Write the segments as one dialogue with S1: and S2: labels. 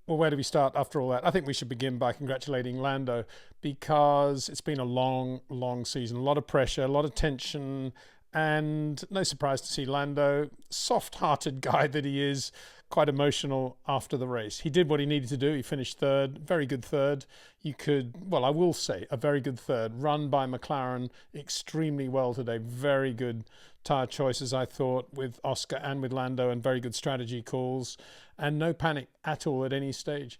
S1: Well, where do we start after all that? I think we should begin by congratulating Lando, because it's been a long, long season. A lot of pressure, a lot of tension, and no surprise to see Lando, soft-hearted guy that he is, quite emotional after the race. He did what he needed to do. He finished third, very good third. I will say, a very good third, run by McLaren extremely well today. Very good tyre choices, I thought, with Oscar and with Lando, and very good strategy calls, and no panic at all at any stage.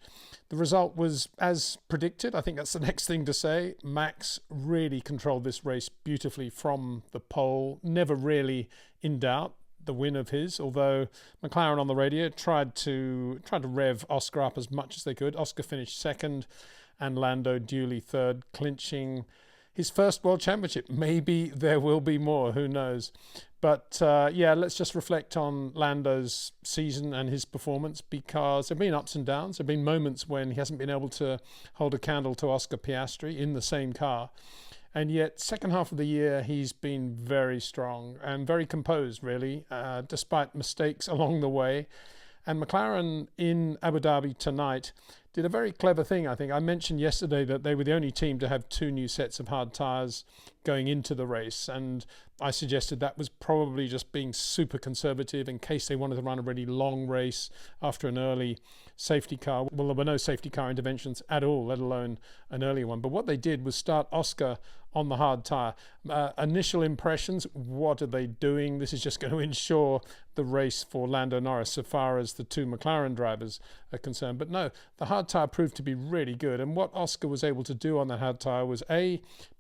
S1: The result was as predicted. I think that's the next thing to say. Max really controlled this race beautifully from the pole, never really in doubt the win of his, although McLaren on the radio tried to rev Oscar up as much as they could. Oscar finished second and Lando duly third, clinching his first World Championship. Maybe there will be more, who knows. But let's just reflect on Lando's season and his performance, because there have been ups and downs. There have been moments when he hasn't been able to hold a candle to Oscar Piastri in the same car. And yet, second half of the year, he's been very strong and very composed, really, despite mistakes along the way. And McLaren in Abu Dhabi tonight did a very clever thing, I think. I mentioned yesterday that they were the only team to have 2 new sets of hard tyres going into the race. And I suggested that was probably just being super conservative in case they wanted to run a really long race after an early safety car. Well, there were no safety car interventions at all, let alone an early one. But what they did was start Oscar on the hard tyre. Initial impressions, what are they doing? This is just going to ensure the race for Lando Norris so far as the 2 McLaren drivers are concerned. But no, the hard tyre proved to be really good. And what Oscar was able to do on that hard tyre was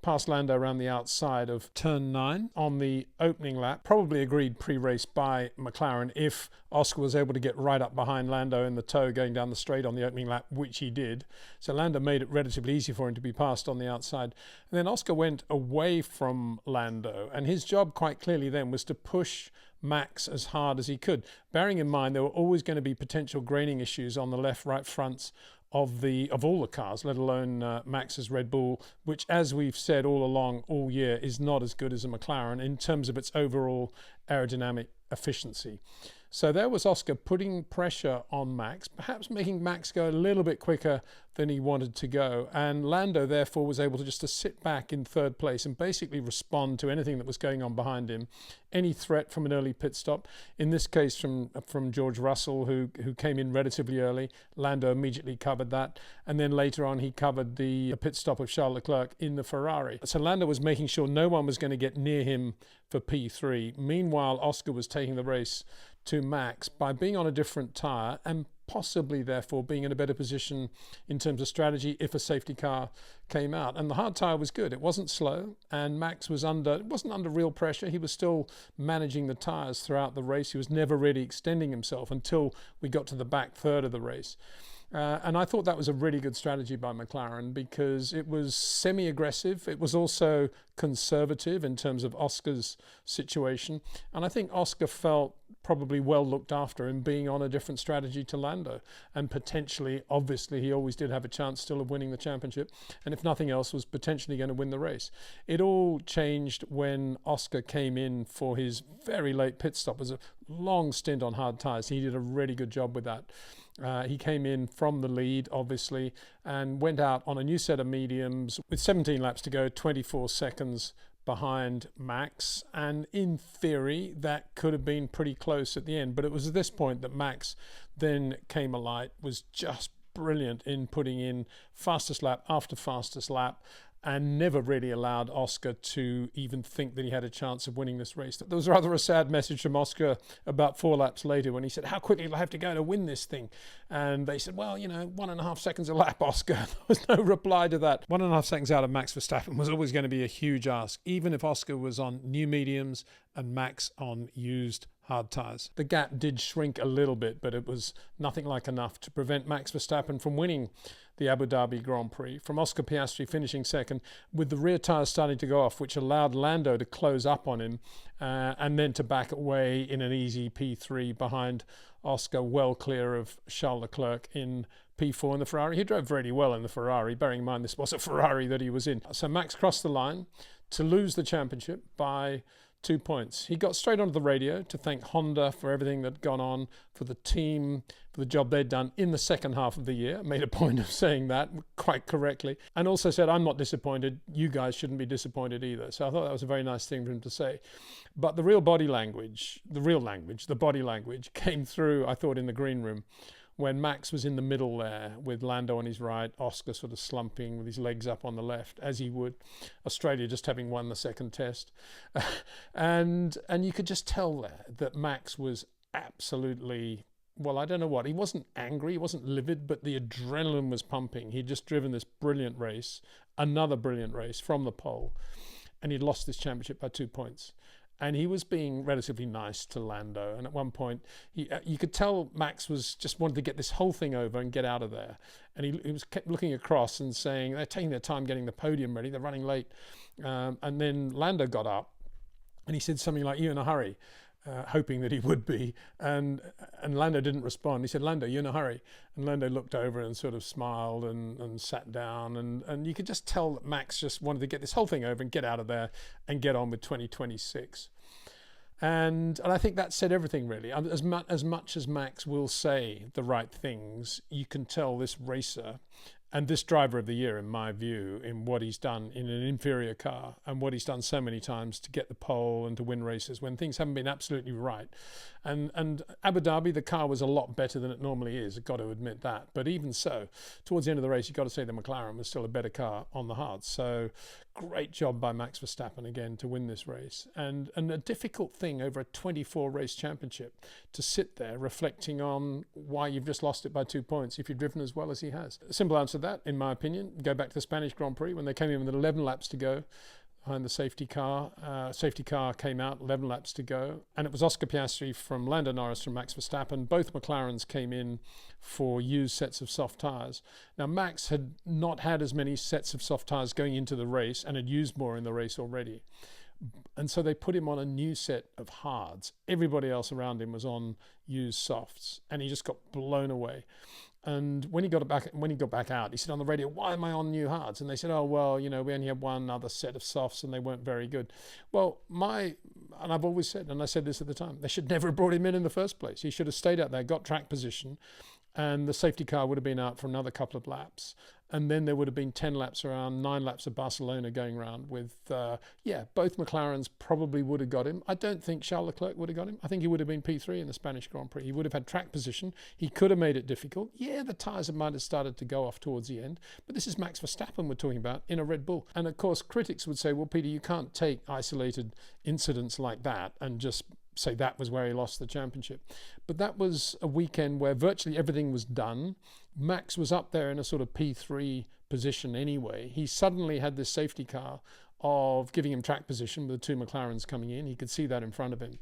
S1: pass Lando around the outside of turn 9 on the opening lap, probably agreed pre-race by McLaren if Oscar was able to get right up behind Lando in the tow going down the straight on the opening lap, which he did. So Lando made it relatively easy for him to be passed on the outside. And then Oscar went away from Lando, and his job quite clearly then was to push Max as hard as he could, bearing in mind there were always going to be potential graining issues on the left-right fronts of all the cars, let alone Max's Red Bull, which, as we've said all along, all year, is not as good as a McLaren in terms of its overall aerodynamic efficiency. So there was Oscar putting pressure on Max, perhaps making Max go a little bit quicker than he wanted to go. And Lando, therefore, was able to sit back in third place and basically respond to anything that was going on behind him. Any threat from an early pit stop, in this case from George Russell, who came in relatively early. Lando immediately covered that. And then later on, he covered the pit stop of Charles Leclerc in the Ferrari. So Lando was making sure no one was going to get near him for P3. Meanwhile, Oscar was taking the race to Max by being on a different tyre and possibly therefore being in a better position in terms of strategy if a safety car came out. And the hard tyre was good. It wasn't slow, and Max wasn't under real pressure. He was still managing the tyres throughout the race. He was never really extending himself until we got to the back third of the race. And I thought that was a really good strategy by McLaren, because it was semi-aggressive. It was also conservative in terms of Oscar's situation. And I think Oscar felt probably well looked after in being on a different strategy to Lando. And potentially, obviously, he always did have a chance still of winning the championship. And if nothing else, was potentially going to win the race. It all changed when Oscar came in for his very late pit stop. It was a long stint on hard tyres. He did a really good job with that. He came in from the lead, obviously, and went out on a new set of mediums with 17 laps to go, 24 seconds behind Max. And in theory, that could have been pretty close at the end. But it was at this point that Max then came alight, was just brilliant in putting in fastest lap after fastest lap, and never really allowed Oscar to even think that he had a chance of winning this race. There was rather a sad message from Oscar about 4 laps later when he said, "How quickly do I have to go to win this thing?" And they said, "Well, 1.5 seconds a lap, Oscar." There was no reply to that. 1.5 seconds out of Max Verstappen was always going to be a huge ask, even if Oscar was on new mediums and Max on used hard tyres. The gap did shrink a little bit, but it was nothing like enough to prevent Max Verstappen from winning the Abu Dhabi Grand Prix, from Oscar Piastri finishing second, with the rear tyres starting to go off, which allowed Lando to close up on him and then to back away in an easy P3 behind Oscar, well clear of Charles Leclerc in P4 in the Ferrari. He drove very well in the Ferrari, bearing in mind this was a Ferrari that he was in. So Max crossed the line to lose the championship by 2 points. He got straight onto the radio to thank Honda for everything that had gone on, for the team, for the job they'd done in the second half of the year. Made a point of saying that quite correctly. And also said, I'm not disappointed. You guys shouldn't be disappointed either. So I thought that was a very nice thing for him to say. But the real body language, the body language came through, I thought, in the green room, when Max was in the middle there with Lando on his right, Oscar sort of slumping with his legs up on the left, as he would, Australia just having won the second test. and you could just tell there that Max was absolutely, well, I don't know what, he wasn't angry, he wasn't livid, but the adrenaline was pumping. He'd just driven this brilliant race, another brilliant race from the pole, and he'd lost this championship by 2 points. And he was being relatively nice to Lando. And at one point, you could tell Max was just wanted to get this whole thing over and get out of there. And he was kept looking across and saying, they're taking their time getting the podium ready. They're running late. And then Lando got up and he said something like, "You in a hurry?" Hoping that he would be, and Lando didn't respond. He said, "Lando, you in a hurry?" And Lando looked over and sort of smiled and sat down, and you could just tell that Max just wanted to get this whole thing over and get out of there and get on with 2026. And I think that said everything, really. As much as Max will say the right things, you can tell this racer and this driver of the year, in my view, in what he's done in an inferior car and what he's done so many times to get the pole and to win races when things haven't been absolutely right. And Abu Dhabi, the car was a lot better than it normally is. I've got to admit that. But even so, towards the end of the race, you've got to say the McLaren was still a better car on the hard. So great job by Max Verstappen again to win this race. And a difficult thing over a 24 race championship to sit there reflecting on why you've just lost it by 2 points if you've driven as well as he has. A simple answer to that, in my opinion, go back to the Spanish Grand Prix when they came in with 11 laps to go behind the safety car. Safety car came out, 11 laps to go. And it was Oscar Piastri from Lando Norris from Max Verstappen. Both McLarens came in for used sets of soft tyres. Now, Max had not had as many sets of soft tyres going into the race and had used more in the race already. And so they put him on a new set of hards. Everybody else around him was on used softs, and he just got blown away. And when he got back out, he said on the radio, "Why am I on new hards?" And they said, "Oh, well, we only had one other set of softs and they weren't very good." Well, and I've always said, and I said this at the time, they should never have brought him in the first place. He should have stayed out there, got track position, and the safety car would have been out for another couple of laps. And then there would have been 10 laps around, 9 laps of Barcelona going around with, both McLarens probably would have got him. I don't think Charles Leclerc would have got him. I think he would have been P3 in the Spanish Grand Prix. He would have had track position. He could have made it difficult. Yeah, the tyres might have started to go off towards the end, but this is Max Verstappen we're talking about in a Red Bull. And of course, critics would say, well, Peter, you can't take isolated incidents like that and just say that was where he lost the championship. But that was a weekend where virtually everything was done. Max was up there in a sort of P3 position anyway. He suddenly had this safety car of giving him track position with the two McLarens coming in. He could see that in front of him.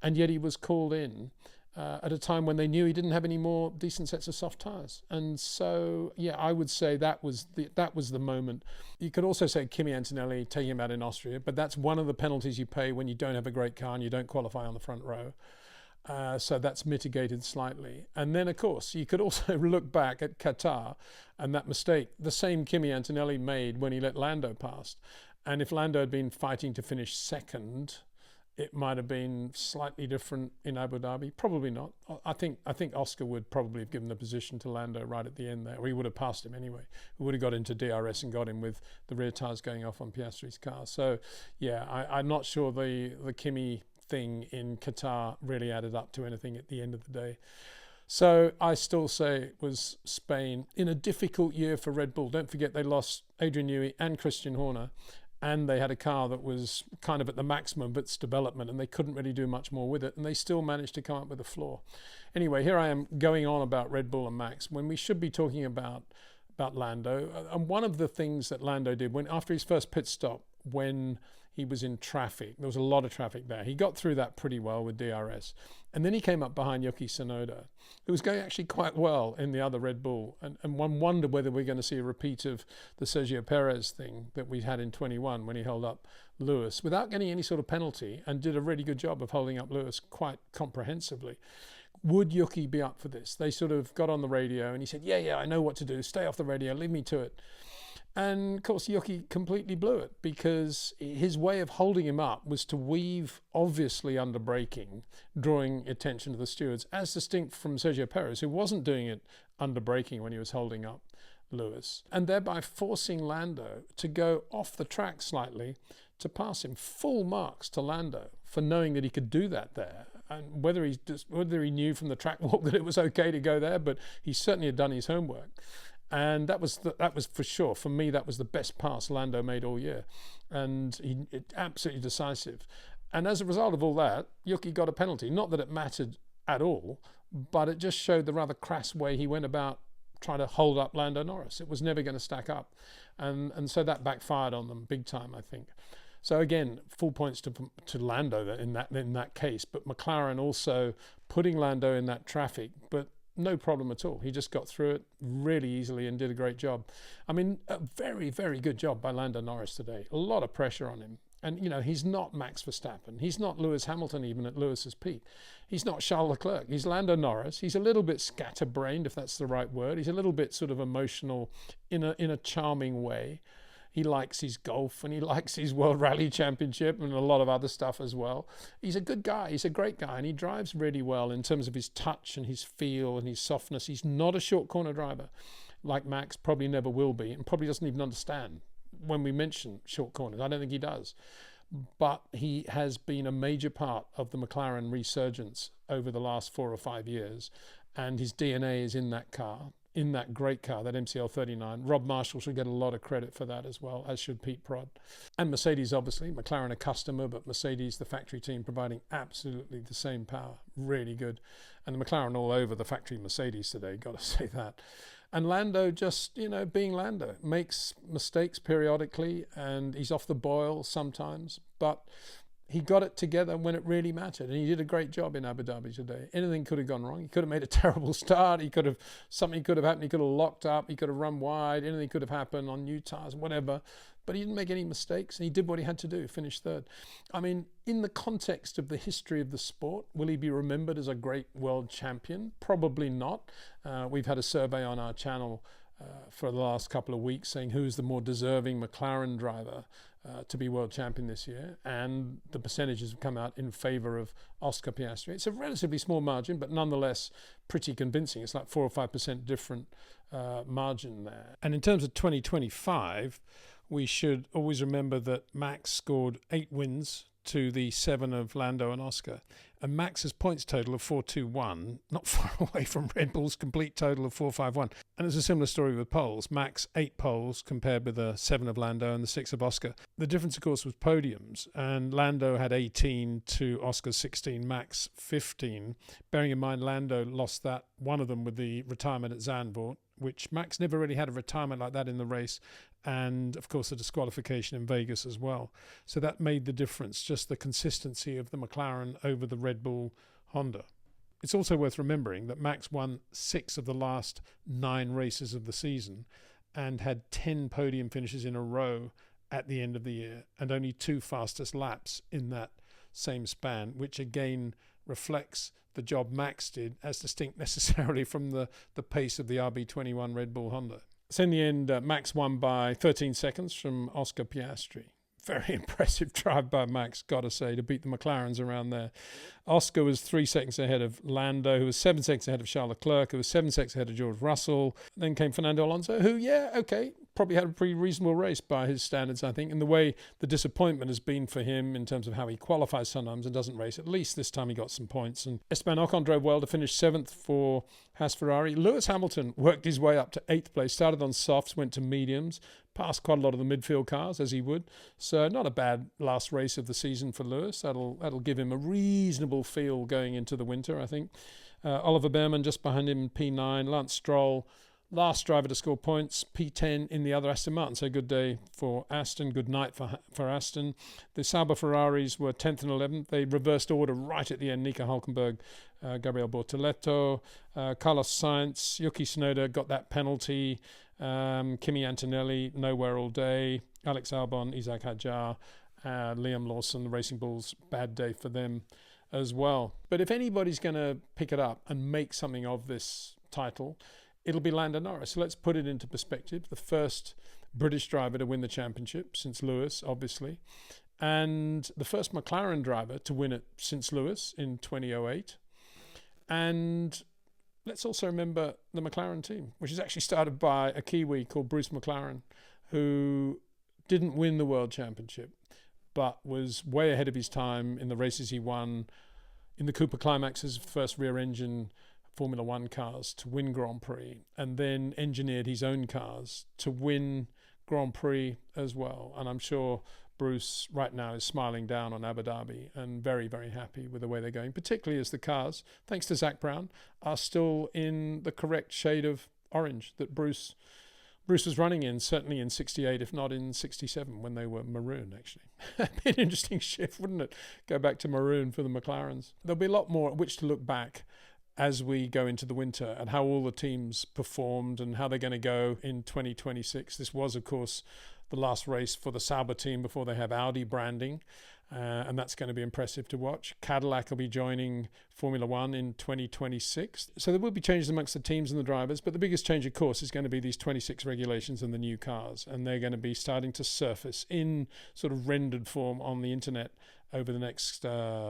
S1: And yet he was called in at a time when they knew he didn't have any more decent sets of soft tyres. And so, I would say that was the moment. You could also say Kimi Antonelli taking him out in Austria, but that's one of the penalties you pay when you don't have a great car and you don't qualify on the front row. So that's mitigated slightly. And then, of course, you could also look back at Qatar and that mistake, the same Kimi Antonelli made when he let Lando past. And if Lando had been fighting to finish second, it might have been slightly different in Abu Dhabi. Probably not. I think Oscar would probably have given the position to Lando right at the end there, or he would have passed him anyway. He would have got into DRS and got him with the rear tyres going off on Piastri's car. So, I'm not sure the Kimi thing in Qatar really added up to anything at the end of the day. So I still say it was Spain in a difficult year for Red Bull. Don't forget they lost Adrian Newey and Christian Horner, and they had a car that was kind of at the maximum of its development, and they couldn't really do much more with it, and they still managed to come up with a flaw. Anyway, here I am going on about Red Bull and Max when we should be talking about Lando. And one of the things that Lando did after his first pit stop, when he was in traffic, there was a lot of traffic there. He got through that pretty well with DRS. And then he came up behind Yuki Tsunoda, who was going actually quite well in the other Red Bull. And one wondered whether we're going to see a repeat of the Sergio Perez thing that we had in 21 when he held up Lewis without getting any sort of penalty and did a really good job of holding up Lewis quite comprehensively. Would Yuki be up for this? They sort of got on the radio and he said, yeah, I know what to do. Stay off the radio. Leave me to it. And of course, Yuki completely blew it because his way of holding him up was to weave, obviously under braking, drawing attention to the stewards, as distinct from Sergio Perez, who wasn't doing it under braking when he was holding up Lewis, and thereby forcing Lando to go off the track slightly to pass him. Full marks to Lando for knowing that he could do that there. And whether he knew from the track walk that it was okay to go there, but he certainly had done his homework. And that was for sure, for me, that was the best pass Lando made all year. And absolutely decisive. And as a result of all that, Yuki got a penalty. Not that it mattered at all, but it just showed the rather crass way he went about trying to hold up Lando Norris. It was never going to stack up. And so that backfired on them big time, I think. So again, full points to Lando in that case. But McLaren also putting Lando in that traffic, but no problem at all. He just got through it really easily and did a great job. I mean, a very, very good job by Lando Norris today. A lot of pressure on him. And, you know, he's not Max Verstappen. He's not Lewis Hamilton even at Lewis's peak. He's not Charles Leclerc. He's Lando Norris. He's a little bit scatterbrained, if that's the right word. He's a little bit sort of emotional in a charming way. He likes his golf and he likes his World Rally Championship and a lot of other stuff as well. He's a good guy. He's a great guy, and he drives really well in terms of his touch and his feel and his softness. He's not a short corner driver like Max, probably never will be, and probably doesn't even understand when we mention short corners. I don't think he does. But he has been a major part of the McLaren resurgence over the last 4 or 5 years, and his DNA is in that car. In that great car, that MCL39. Rob Marshall should get a lot of credit for that as well, as should Pete Prod. And Mercedes, obviously. McLaren a customer, but Mercedes, the factory team, providing absolutely the same power. Really good. And the McLaren all over the factory Mercedes today, got to say that. And Lando just, you know, being Lando, makes mistakes periodically, and he's off the boil sometimes, but he got it together when it really mattered, and he did a great job in Abu Dhabi today. Anything could have gone wrong. He could have made a terrible start. Something could have happened. He could have locked up. He could have run wide. Anything could have happened on new tyres, whatever. But he didn't make any mistakes, and he did what he had to do, finished third. I mean, in the context of the history of the sport, will he be remembered as a great world champion? Probably not. We've had a survey on our channel for the last couple of weeks saying who's the more deserving McLaren driver to be world champion this year, and the percentages have come out in favour of Oscar Piastri. It's a relatively small margin, but nonetheless pretty convincing. It's like 4 or 5% different margin there. And in terms of 2025, we should always remember that Max scored 8 wins to the 7 of Lando and Oscar. And Max's points total of 421, not far away from Red Bull's complete total of 451. And it's a similar story with poles. Max 8 poles compared with the 7 of Lando and the 6 of Oscar. The difference, of course, was podiums. And Lando had 18 to Oscar's 16, Max 15. Bearing in mind, Lando lost that, one of them with the retirement at Zandvoort, which Max never really had a retirement like that in the race. And, of course, a disqualification in Vegas as well. So that made the difference, just the consistency of the McLaren over the Red Bull Honda. It's also worth remembering that Max won 6 of the last 9 races of the season and had 10 podium finishes in a row at the end of the year, and only 2 fastest laps in that same span, which again reflects the job Max did, as distinct necessarily from the pace of the RB21 Red Bull Honda. So in the end, Max won by 13 seconds from Oscar Piastri. Very impressive drive by Max, got to say, to beat the McLarens around there. Oscar was 3 seconds ahead of Lando, who was 7 seconds ahead of Charles Leclerc, who was 7 seconds ahead of George Russell. Then came Fernando Alonso, who, probably had a pretty reasonable race by his standards, I think. And the way the disappointment has been for him in terms of how he qualifies sometimes and doesn't race, at least this time he got some points. And Esteban Ocon drove well to finish 7th for Haas-Ferrari. Lewis Hamilton worked his way up to 8th place, started on softs, went to mediums, passed quite a lot of the midfield cars, as he would. So not a bad last race of the season for Lewis. That'll give him a reasonable feel going into the winter, I think. Oliver Behrman just behind him, P9. Lance Stroll, last driver to score points, P10 in the other Aston Martin. So good day for Aston, good night for Aston. The Sauber Ferraris were 10th and 11th. They reversed order right at the end. Nico Hülkenberg, Gabriel Bortoleto, Carlos Sainz, Yuki Tsunoda got that penalty. Kimi Antonelli, nowhere all day. Alex Albon, Isaac Hadjar, Liam Lawson, the Racing Bulls, bad day for them as well. But if anybody's going to pick it up and make something of this title, it'll be Lando Norris. So let's put it into perspective. The first British driver to win the championship since Lewis, obviously, and the first McLaren driver to win it since Lewis in 2008. And let's also remember the McLaren team, which is actually started by a Kiwi called Bruce McLaren, who didn't win the World Championship, but was way ahead of his time in the races he won in the Cooper Climax's first rear-engine Formula One cars to win Grand Prix, and then engineered his own cars to win Grand Prix as well. And I'm sure Bruce right now is smiling down on Abu Dhabi and very, very happy with the way they're going, particularly as the cars, thanks to Zach Brown, are still in the correct shade of orange that Bruce was running in, certainly in 68, if not in 67, when they were maroon, actually. That'd be an interesting shift, wouldn't it? Go back to maroon for the McLarens. There'll be a lot more at which to look back as we go into the winter and how all the teams performed and how they're going to go in 2026. This was, of course, the last race for the Sauber team before they have Audi branding. And that's going to be impressive to watch. Cadillac will be joining Formula One in 2026. So there will be changes amongst the teams and the drivers, but the biggest change, of course, is going to be these 26 regulations and the new cars. And they're going to be starting to surface in sort of rendered form on the internet over the next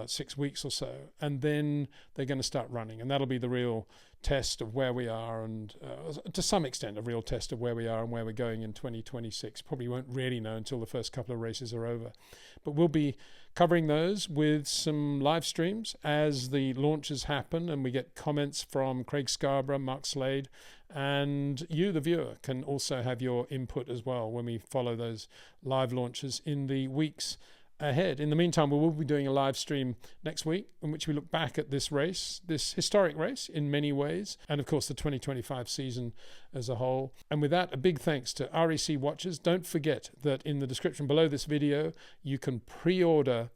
S1: 6 weeks or so. And then they're going to start running. And that'll be the real test of where we are, and to some extent a real test of where we are and where we're going in 2026. Probably won't really know until the first couple of races are over. But we'll be covering those with some live streams as the launches happen, and we get comments from Craig Scarborough, Mark Slade, and you, the viewer, can also have your input as well when we follow those live launches in the weeks ahead. In the meantime, we will be doing a live stream next week in which we look back at this race, this historic race in many ways, and of course the 2025 season as a whole. And with that, a big thanks to REC watchers. Don't forget that in the description below this video, you can pre-order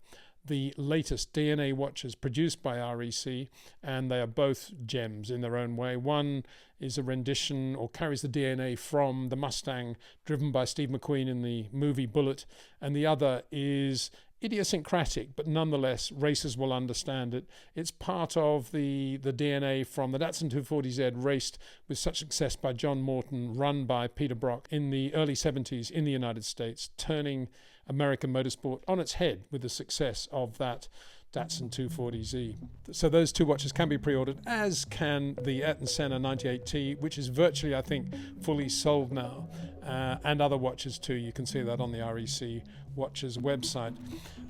S1: the latest DNA watches produced by REC, and they are both gems in their own way. One is a rendition or carries the DNA from the Mustang driven by Steve McQueen in the movie Bullet, and the other is idiosyncratic, but nonetheless racers will understand it. It's part of the DNA from the Datsun 240Z, raced with such success by John Morton, run by Peter Brock in the early 70s in the United States, turning American motorsport on its head with the success of that Datsun 240Z. So those two watches can be pre-ordered, as can the Ayrton Senna 98T, which is virtually, I think, fully sold now, and other watches too. You can see that on the REC Watches website.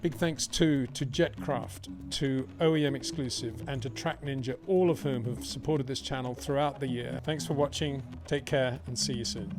S1: Big thanks to Jetcraft, to OEM Exclusive, and to Track Ninja, all of whom have supported this channel throughout the year. Thanks for watching, take care, and see you soon.